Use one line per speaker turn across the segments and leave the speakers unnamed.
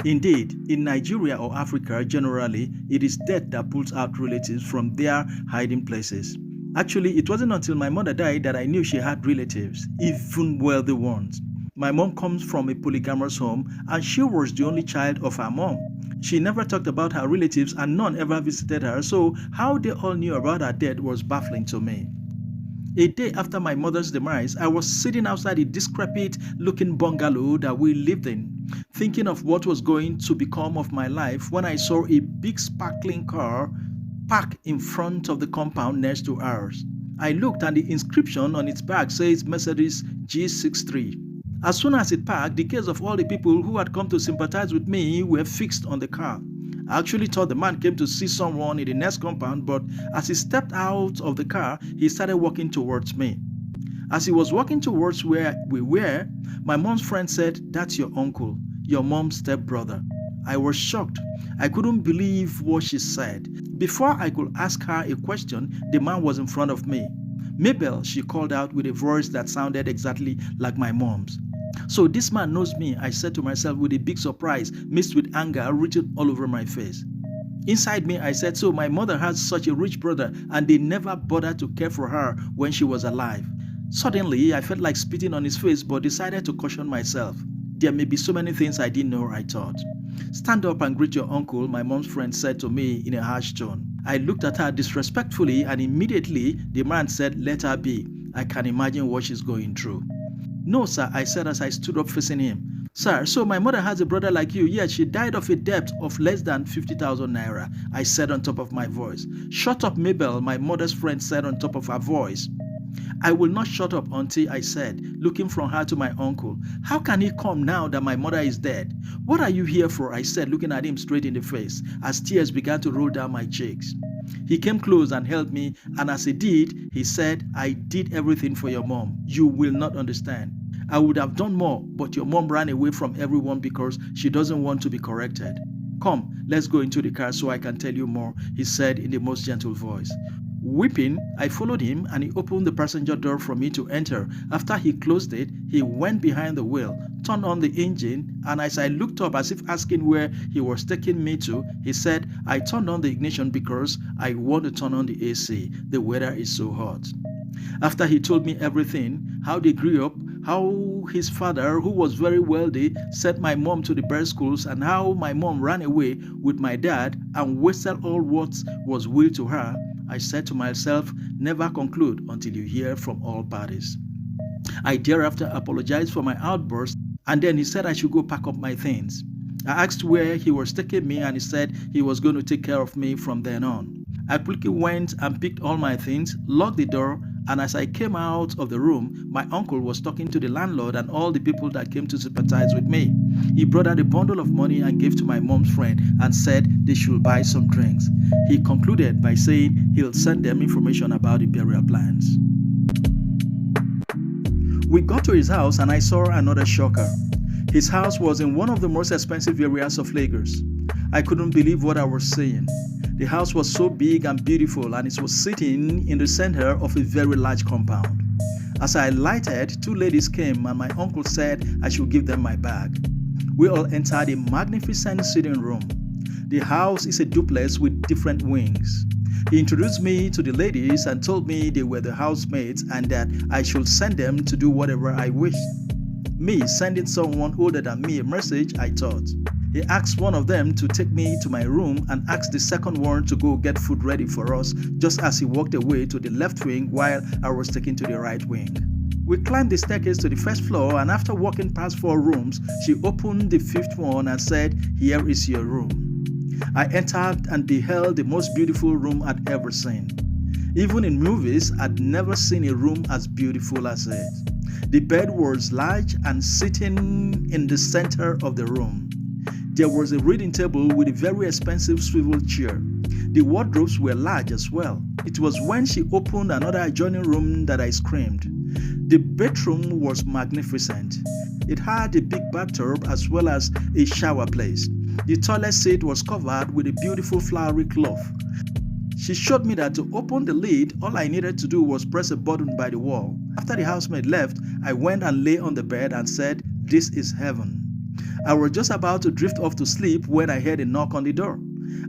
Indeed, in Nigeria or Africa generally, it is death that pulls out relatives from their hiding places. Actually, it wasn't until my mother died that I knew she had relatives, even wealthy ones. My mom comes from a polygamous home and she was the only child of her mom. She never talked about her relatives and none ever visited her, so how they all knew about her death was baffling to me. A day after my mother's demise, I was sitting outside a decrepit-looking bungalow that we lived in, thinking of what was going to become of my life when I saw a big sparkling car parked in front of the compound next to ours. I looked and the inscription on its back says Mercedes G63. As soon as it parked, the gaze of all the people who had come to sympathize with me were fixed on the car. I actually thought the man came to see someone in the next compound, but as he stepped out of the car, he started walking towards me. As he was walking towards where we were, my mom's friend said, "That's your uncle, your mom's stepbrother." I was shocked. I couldn't believe what she said. Before I could ask her a question, the man was in front of me. "Mabel," she called out with a voice that sounded exactly like my mom's. "So this man knows me," I said to myself with a big surprise mixed with anger written all over my face. Inside me, I said, "So my mother has such a rich brother and they never bothered to care for her when she was alive." Suddenly, I felt like spitting on his face but decided to caution myself. There may be so many things I didn't know, I thought. "Stand up and greet your uncle," my mom's friend said to me in a harsh tone. I looked at her disrespectfully and immediately the man said, "Let her be. I can imagine what she's going through." "No, sir," I said as I stood up facing him. "Sir, so my mother has a brother like you, yet she died of a debt of less than 50,000 naira, I said on top of my voice. "Shut up, Mabel," my mother's friend said on top of her voice. I will not shut up until I said, looking from her to my uncle, "How can he come now that my mother is dead? What are you here for?" I said, looking at him straight in the face as tears began to roll down my cheeks. He came close and held me, and as he did, he said, "I did everything for your mom. You will not understand. I would have done more, but your mom ran away from everyone because she doesn't want to be corrected. Come, let's go into the car so I can tell you more," he said in the most gentle voice. Weeping, I followed him and he opened the passenger door for me to enter. After he closed it, he went behind the wheel, turned on the engine, and as I looked up as if asking where he was taking me to, he said, "I turned on the ignition because I want to turn on the AC. The weather is so hot." After he told me everything, how they grew up, how his father, who was very wealthy, sent my mom to the best schools, and how my mom ran away with my dad and wasted all what was willed to her, I said to myself, never conclude until you hear from all parties. I thereafter apologized for my outburst, and then he said I should go pack up my things. I asked where he was taking me, and he said he was going to take care of me from then on. I quickly went and picked all my things, locked the door, and as I came out of the room, my uncle was talking to the landlord and all the people that came to sympathize with me. He brought out a bundle of money and gave to my mom's friend and said they should buy some drinks. He concluded by saying he'll send them information about the burial plans. We got to his house and I saw another shocker. His house was in one of the most expensive areas of Lagos. I couldn't believe what I was seeing. The house was so big and beautiful, and it was sitting in the center of a very large compound. As I alighted, two ladies came and my uncle said I should give them my bag. We all entered a magnificent sitting room. The house is a duplex with different wings. He introduced me to the ladies and told me they were the housemates and that I should send them to do whatever I wished. Me sending someone older than me a message, I thought. He asked one of them to take me to my room and asked the second one to go get food ready for us just as he walked away to the left wing while I was taken to the right wing. We climbed the staircase to the first floor, and after walking past 4 rooms, she opened the 5th one and said, "Here is your room." I entered and beheld the most beautiful room I'd ever seen. Even in movies, I'd never seen a room as beautiful as it. The bed was large and sitting in the center of the room. There was a reading table with a very expensive swivel chair. The wardrobes were large as well. It was when she opened another adjoining room that I screamed. The bedroom was magnificent. It had a big bathtub as well as a shower place. The toilet seat was covered with a beautiful flowery cloth. She showed me that to open the lid, all I needed to do was press a button by the wall. After the housemaid left, I went and lay on the bed and said, "This is heaven." I was just about to drift off to sleep when I heard a knock on the door.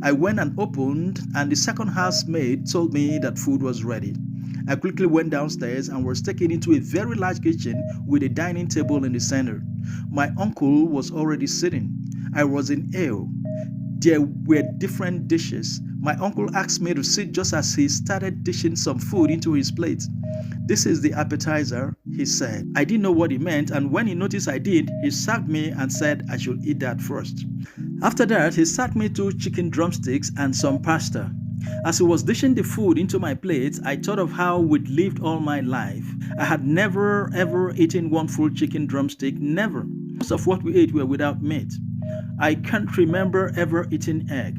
I went and opened, and the second housemaid told me that food was ready. I quickly went downstairs and was taken into a very large kitchen with a dining table in the center. My uncle was already sitting. I was in awe. There were different dishes. My uncle asked me to sit just as he started dishing some food into his plate. "This is the appetizer," he said. I didn't know what he meant, and when he noticed I did, he served me and said I should eat that first. After that, he served me 2 chicken drumsticks and some pasta. As he was dishing the food into my plate, I thought of how we'd lived all my life. I had never ever eaten one full chicken drumstick, never. Most of what we ate were without meat. I can't remember ever eating egg.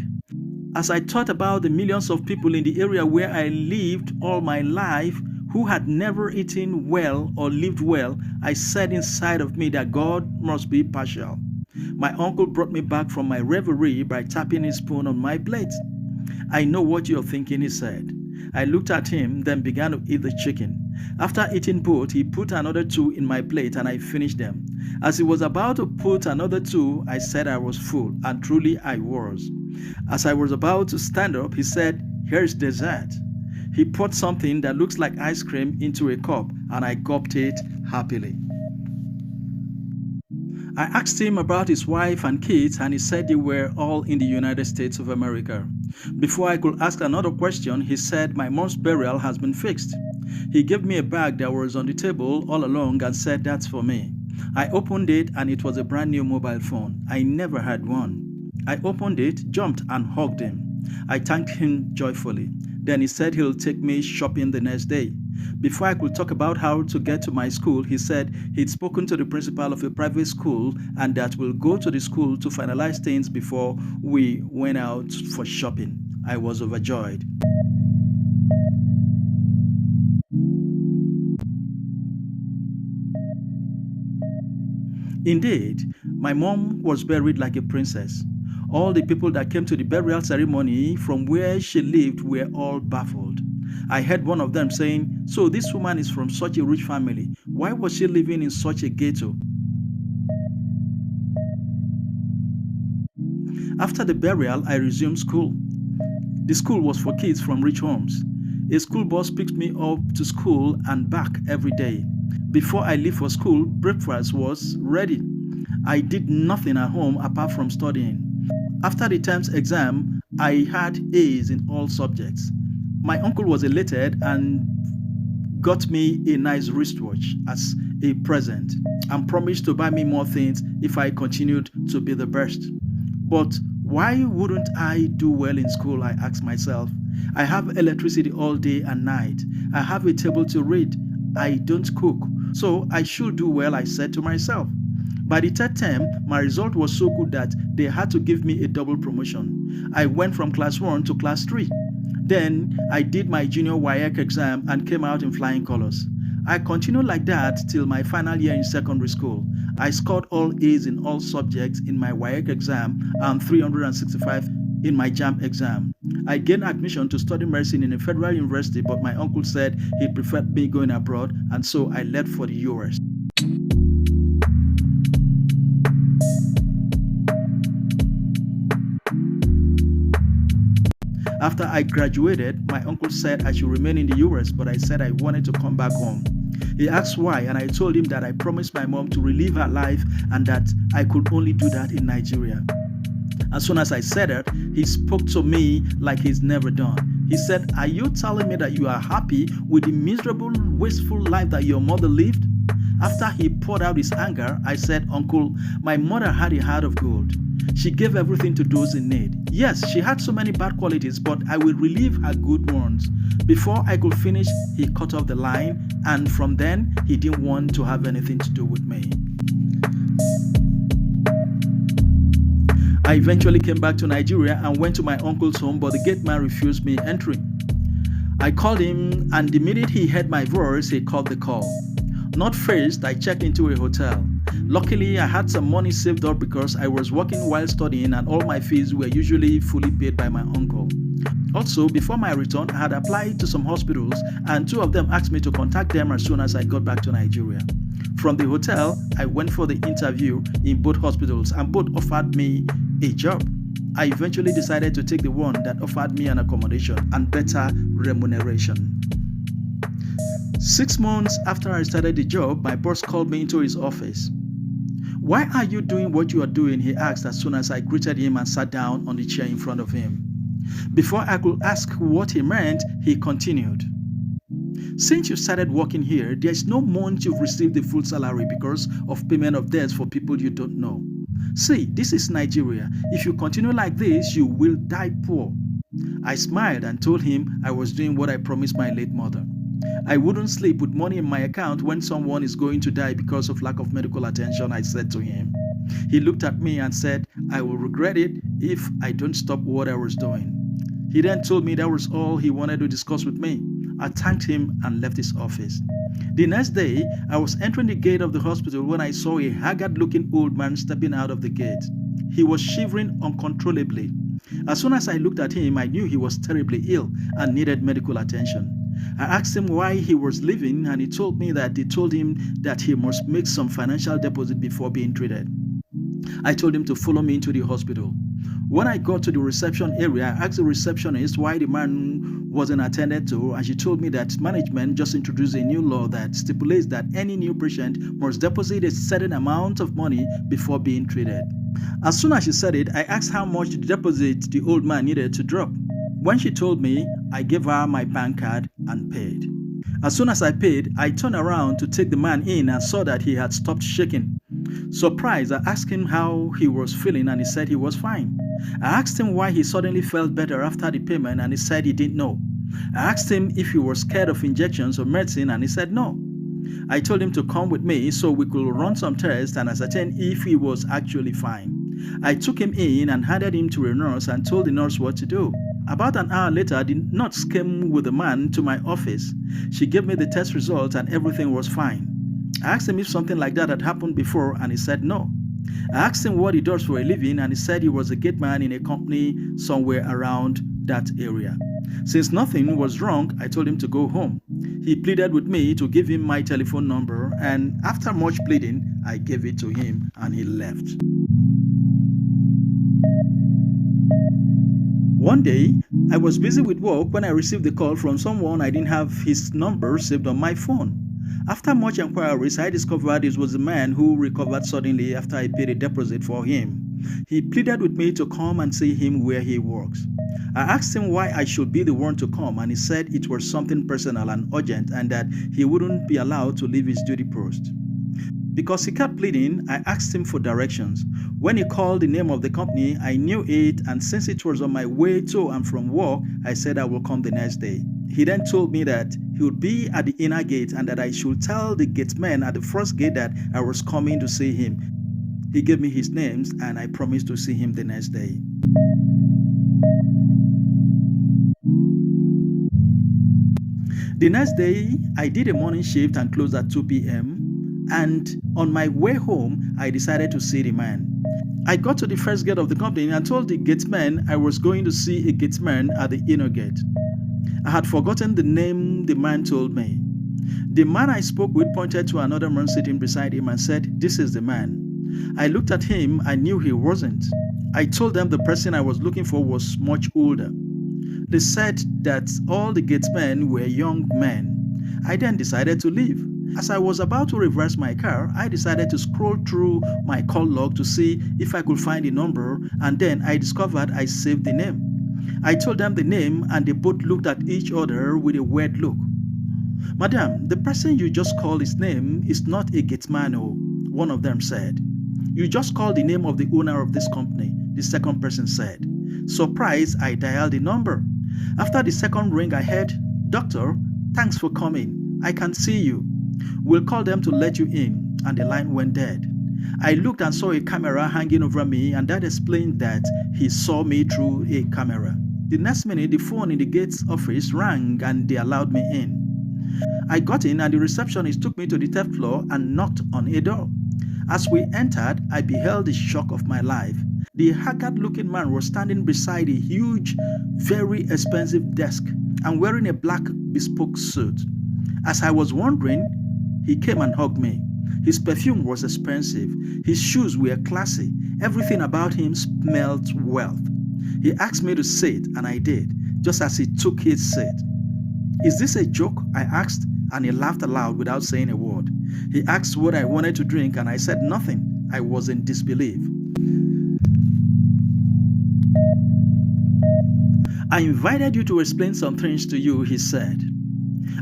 As I thought about the millions of people in the area where I lived all my life who had never eaten well or lived well, I said inside of me that God must be partial. My uncle brought me back from my reverie by tapping his spoon on my plate. "I know what you're thinking," he said. I looked at him, then began to eat the chicken. After eating both, he put another 2 in my plate and I finished them. As he was about to put another 2, I said I was full, and truly I was. As I was about to stand up, he said, "Here's dessert." He poured something that looks like ice cream into a cup, and I gulped it happily. I asked him about his wife and kids, and he said they were all in the United States of America. Before I could ask another question, he said my mom's burial has been fixed. He gave me a bag that was on the table all along and said that's for me. I opened it and it was a brand new mobile phone. I never had one. I opened it, jumped and hugged him. I thanked him joyfully. Then he said he'll take me shopping the next day. Before I could talk about how to get to my school, he said he'd spoken to the principal of a private school and that we'll go to the school to finalize things before we went out for shopping. I was overjoyed. Indeed, my mom was buried like a princess. All the people that came to the burial ceremony from where she lived were all baffled. I heard one of them saying, "So this woman is from such a rich family. Why was she living in such a ghetto?" After the burial, I resumed school. The school was for kids from rich homes. A school bus picked me up to school and back every day. Before I leave for school, breakfast was ready. I did nothing at home apart from studying. After the term's exam, I had A's in all subjects. My uncle was elated and got me a nice wristwatch as a present and promised to buy me more things if I continued to be the best. But why wouldn't I do well in school, I asked myself. I have electricity all day and night. I have a table to read. I don't cook, so I should do well, I said to myself. By the 3rd term, my result was so good that they had to give me a double promotion. I went from class 1 to class 3. Then I did my junior WAEC exam and came out in flying colors. I continued like that till my final year in secondary school. I scored all A's in all subjects in my WAEC exam and 365 in my JAMB exam. I gained admission to study medicine in a federal university, but my uncle said he preferred me going abroad, and so I left for the US. After I graduated, my uncle said I should remain in the US, but I said I wanted to come back home. He asked why, and I told him that I promised my mom to relive her life and that I could only do that in Nigeria. As soon as I said it, he spoke to me like he's never done. He said, "Are you telling me that you are happy with the miserable, wasteful life that your mother lived?" After he poured out his anger, I said, "Uncle, my mother had a heart of gold. She gave everything to those in need. Yes, she had so many bad qualities, but I will relieve her good ones." Before I could finish, he cut off the line, and from then, he didn't want to have anything to do with me. I eventually came back to Nigeria and went to my uncle's home, but the gate man refused me entry. I called him, and the minute he heard my voice, he cut the call. Not first, I checked into a hotel. Luckily, I had some money saved up because I was working while studying and all my fees were usually fully paid by my uncle. Also, before my return, I had applied to some hospitals and 2 of them asked me to contact them as soon as I got back to Nigeria. From the hotel, I went for the interview in both hospitals and both offered me a job. I eventually decided to take the one that offered me an accommodation and better remuneration. 6 months after I started the job, my boss called me into his office. "Why are you doing what you are doing?" he asked as soon as I greeted him and sat down on the chair in front of him. Before I could ask what he meant, he continued. "Since you started working here, there's no month you've received the full salary because of payment of debts for people you don't know. See, this is Nigeria. If you continue like this, you will die poor." I smiled and told him I was doing what I promised my late mother. I wouldn't sleep with money in my account when someone is going to die because of lack of medical attention, I said to him. He looked at me and said, "I will regret it if I don't stop what I was doing." He then told me that was all he wanted to discuss with me. I thanked him and left his office. The next day, I was entering the gate of the hospital when I saw a haggard-looking old man stepping out of the gate. He was shivering uncontrollably. As soon as I looked at him, I knew he was terribly ill and needed medical attention. I asked him why he was leaving, and he told me that they told him that he must make some financial deposit before being treated. I told him to follow me into the hospital. When I got to the reception area, I asked the receptionist why the man wasn't attended to, and she told me that management just introduced a new law that stipulates that any new patient must deposit a certain amount of money before being treated. As soon as she said it, I asked how much the deposit the old man needed to drop. When she told me, I gave her my bank card and paid. As soon as I paid, I turned around to take the man in and saw that he had stopped shaking. Surprised, I asked him how he was feeling and he said he was fine. I asked him why he suddenly felt better after the payment and he said he didn't know. I asked him if he was scared of injections or medicine and he said no. I told him to come with me so we could run some tests and ascertain if he was actually fine. I took him in and handed him to a nurse and told the nurse what to do. About an hour later, the nurse came with the man to my office. She gave me the test results and everything was fine. I asked him if something like that had happened before and he said no. I asked him what he does for a living and he said he was a gate man in a company somewhere around that area. Since nothing was wrong, I told him to go home. He pleaded with me to give him my telephone number, and after much pleading, I gave it to him and he left. One day, I was busy with work when I received a call from someone I didn't have his number saved on my phone. After much inquiries, I discovered it was a man who recovered suddenly after I paid a deposit for him. He pleaded with me to come and see him where he works. I asked him why I should be the one to come, and he said it was something personal and urgent and that he wouldn't be allowed to leave his duty post. Because he kept pleading, I asked him for directions. When he called the name of the company, I knew it, and since it was on my way to and from work, I said I will come the next day. He then told me that he would be at the inner gate and that I should tell the gateman at the first gate that I was coming to see him. He gave me his names and I promised to see him the next day. The next day, I did a morning shift and closed at 2 p.m. And on my way home, I decided to see the man. I got to the first gate of the company and told the gateman I was going to see a gateman at the inner gate. I had forgotten the name the man told me. The man I spoke with pointed to another man sitting beside him and said, "This is the man." I looked at him. I knew he wasn't. I told them the person I was looking for was much older. They said that all the gatesmen were young men. I then decided to leave. As I was about to reverse my car, I decided to scroll through my call log to see if I could find the number, and then I discovered I saved the name. I told them the name and they both looked at each other with a weird look. "Madam, the person you just called his name is not a gateman," one of them said. "You just called the name of the owner of this company," the second person said. Surprised, I dialed the number. After the second ring, I heard, "Doctor, thanks for coming. I can see you. We'll call them to let you in," and the line went dead. I looked and saw a camera hanging over me, and that explained that he saw me through a camera. The next minute, the phone in the gate's office rang and they allowed me in. I got in and the receptionist took me to the third floor and knocked on a door. As we entered, I beheld the shock of my life. The haggard-looking man was standing beside a huge, very expensive desk and wearing a black bespoke suit. As I was wondering, he came and hugged me. His perfume was expensive. His shoes were classy. Everything about him smelled wealth. He asked me to sit, and I did, just as he took his seat. "Is this a joke?" I asked, and he laughed aloud without saying a word. He asked what I wanted to drink, and I said nothing. I was in disbelief. "I invited you to explain some things to you," he said.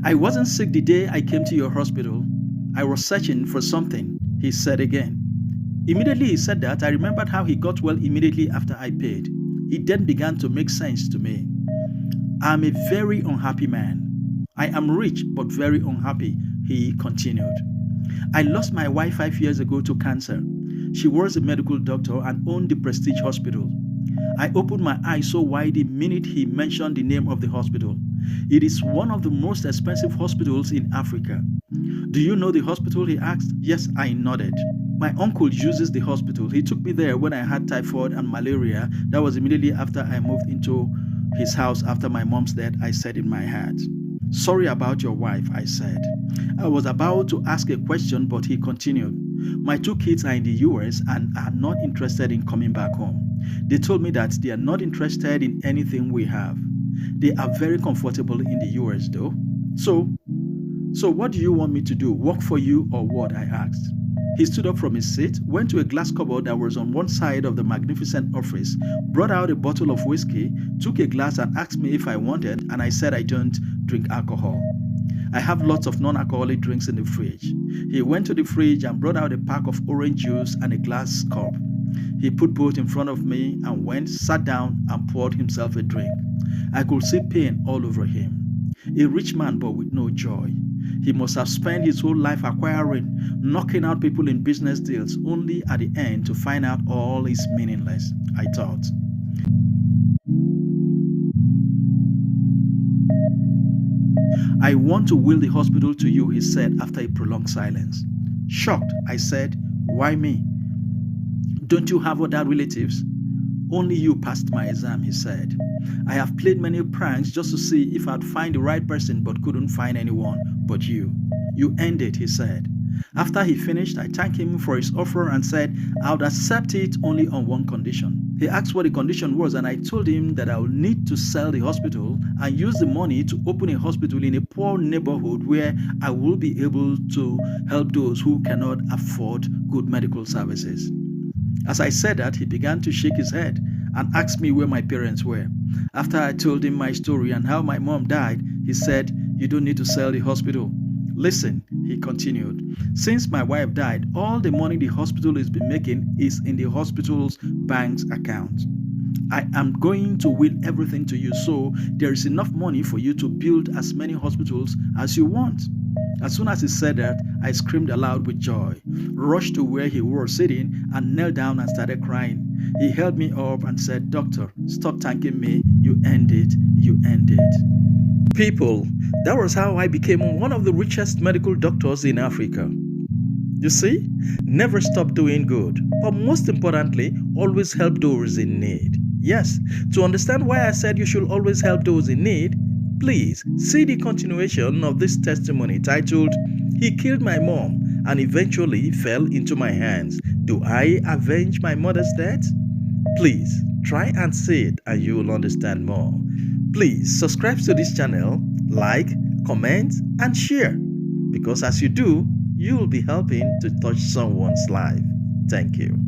"I wasn't sick the day I came to your hospital. I was searching for something," he said again. Immediately he said that, I remembered how he got well immediately after I paid. It then began to make sense to me. "I'm a very unhappy man. I am rich but very unhappy," he continued. "I lost my wife 5 years ago to cancer. She was a medical doctor and owned the Prestige Hospital. I opened my eyes so wide the minute he mentioned the name of the hospital. It is one of the most expensive hospitals in Africa." "Do you know the hospital?" he asked. Yes, I nodded. "My uncle uses the hospital. He took me there when I had typhoid and malaria. That was immediately after I moved into his house after my mom's death," I said in my heart. "Sorry about your wife," I said. I was about to ask a question, but he continued. "My 2 kids are in the US and are not interested in coming back home. They told me that they are not interested in anything we have. They are very comfortable in the US though. So what do you want me to do? Work for you or what?" I asked. He stood up from his seat, went to a glass cupboard that was on one side of the magnificent office, brought out a bottle of whiskey, took a glass and asked me if I wanted, and I said I don't drink alcohol. "I have lots of non-alcoholic drinks in the fridge." He went to the fridge and brought out a pack of orange juice and a glass cup. He put both in front of me and sat down and poured himself a drink. I could see pain all over him. A rich man but with no joy. He must have spent his whole life acquiring, knocking out people in business deals, only at the end to find out all is meaningless, I thought. "I want to will the hospital to you," he said after a prolonged silence. Shocked, I said, "Why me? Don't you have other relatives?" "Only you passed my exam," he said. "I have played many pranks just to see if I'd find the right person but couldn't find anyone but you. You earned it," he said. After he finished, I thanked him for his offer and said I would accept it only on one condition. He asked what the condition was, and I told him that I would need to sell the hospital and use the money to open a hospital in a poor neighborhood where I will be able to help those who cannot afford good medical services. As I said that, he began to shake his head and asked me where my parents were. After I told him my story and how my mom died, he said, "You don't need to sell the hospital. Listen," he continued, "since my wife died, all the money the hospital has been making is in the hospital's bank's account. I am going to will everything to you, so there is enough money for you to build as many hospitals as you want." As soon as he said that, I screamed aloud with joy, rushed to where he was sitting, and knelt down and started crying. He held me up and said, "Doctor, stop thanking me. You earned it. You earned it." People, that was how I became one of the richest medical doctors in Africa. You see, never stop doing good, but most importantly, always help those in need. Yes, to understand why I said you should always help those in need, please see the continuation of this testimony titled, "He Killed My Mom and Eventually Fell into My Hands. Do I Avenge My Mother's Death?" Please try and see it and you will understand more. Please subscribe to this channel, like, comment, and share, because as you do, you will be helping to touch someone's life. Thank you.